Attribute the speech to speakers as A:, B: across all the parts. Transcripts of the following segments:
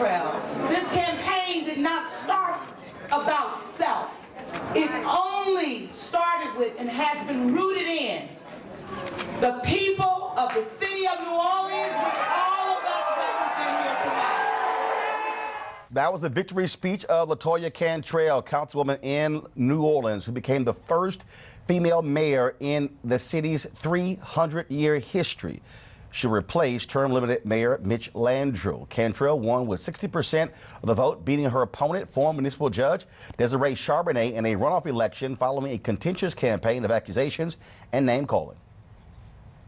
A: Cantrell, this campaign did not start about self. It only started with and has been rooted in the people of the city of New Orleans, which all of us represent here tonight.
B: That was the victory speech of LaToya Cantrell, Councilwoman in New Orleans, who became the first female mayor in the city's 300-year history. She replaced term-limited Mayor Mitch Landrieu. Cantrell won with 60% of the vote, beating her opponent, former municipal judge Desiree Charbonnet, in a runoff election following a contentious campaign of accusations and name-calling.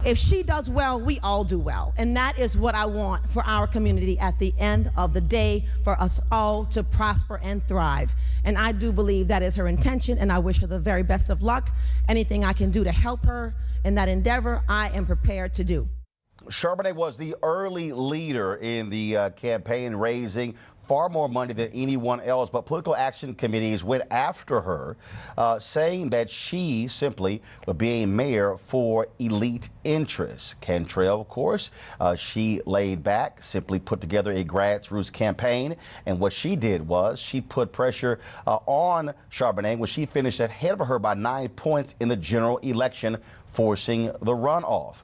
C: If she does well, we all do well. And that is what I want for our community at the end of the day, for us all to prosper and thrive. And I do believe that is her intention, and I wish her the very best of luck. Anything I can do to help her in that endeavor, I am prepared to do.
B: Charbonnet was the early leader in the campaign, raising far more money than anyone else, but political action committees went after her, saying that she simply would be a mayor for elite interests. Cantrell, of course, she laid back, simply put together a grassroots campaign, and what she did was she put pressure on Charbonnet when she finished ahead of her by 9 points in the general election, forcing the runoff.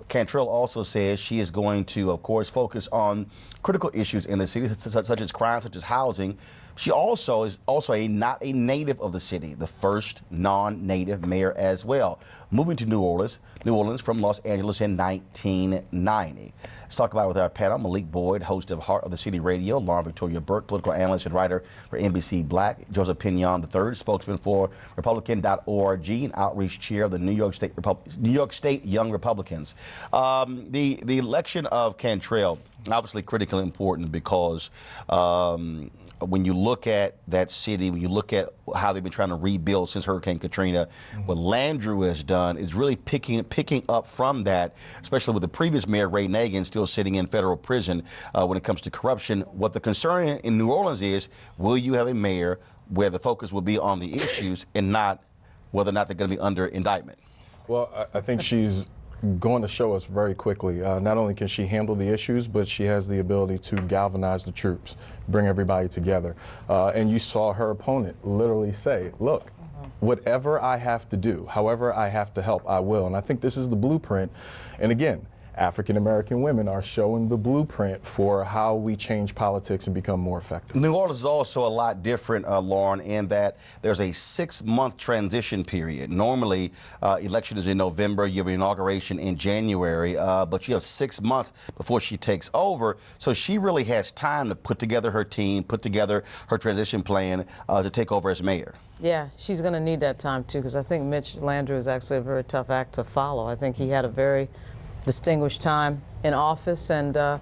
B: Cantrell also says she is going to, of course, focus on critical issues in the city, such as crime, such as housing. She also is not a native of the city, the first non-native mayor as well, moving to New Orleans from Los Angeles in 1990. Let's talk about it with our panel. Malik Boyd, host of Heart of the City Radio; Lauren Victoria Burke, political analyst and writer for NBC Black; Joseph Pinion III, spokesman for Republican.org and outreach chair of the New York State Young Republicans. The election of Cantrell, obviously critically important because when you look at that city, when you look at how they've been trying to rebuild since Hurricane Katrina, what Landrieu has done is really picking up from that, especially with the previous mayor, Ray Nagin, still sitting in federal prison when it comes to corruption. What the concern in New Orleans is, will you have a mayor where the focus will be on the issues and not whether or not they're going to be under indictment?
D: Well, I think she's going to show us very quickly. Not only can she handle the issues, but she has the ability to galvanize the troops, bring everybody together. And you saw her opponent literally say, look, whatever I have to do, however I have to help, I will. And I think this is the blueprint. And again, African-American women are showing the blueprint for how we change politics and become more effective. New
B: Orleans is also a lot different, Lauren, in that there's a 6-month transition period. Normally, election is in November, you have an inauguration in January, but you have 6 months before she takes over. So she really has time to put together her team, put together her transition plan to take over as mayor.
E: Yeah, she's going to need that time, too, because I think Mitch Landrieu is actually a very tough act to follow. I think he had a very distinguished time in office, and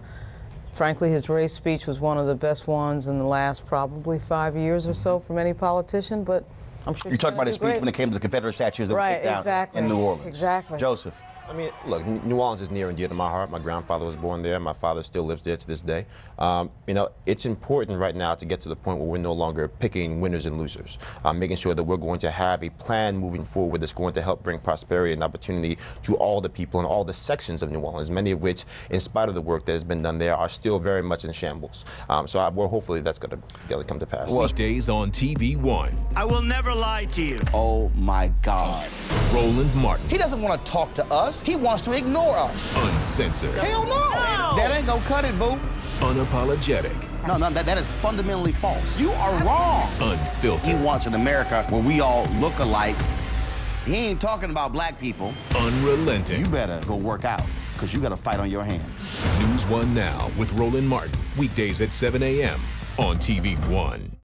E: frankly, his race speech was one of the best ones in the last probably 5 years or so from any politician, but I'm sure
B: you're talking about his speech when it came to the Confederate statues that were taken down in New Orleans.
E: Exactly.
B: Joseph.
F: I mean, look, New Orleans is near and dear to my heart. My grandfather was born there. My father still lives there to this day. You know, it's important right now to get to the point where we're no longer picking winners and losers, making sure that we're going to have a plan moving forward that's going to help bring prosperity and opportunity to all the people in all the sections of New Orleans, many of which, in spite of the work that has been done there, are still very much in shambles. Well, hopefully that's going to come to pass.
G: Weekdays on TV One.
H: I will never lie to you.
B: Oh, my God.
G: Roland Martin.
B: He doesn't want to talk to us. He wants to ignore us.
G: Uncensored.
B: Hell no. That ain't gonna cut it, boo.
G: Unapologetic.
B: No, that is fundamentally false. You are wrong.
G: Unfiltered.
B: He wants an America where we all look alike. He ain't talking about black people.
G: Unrelenting.
B: You better go work out, because you got a fight on your hands.
G: NewsOne Now with Roland Martin. Weekdays at 7 a.m. on TV One.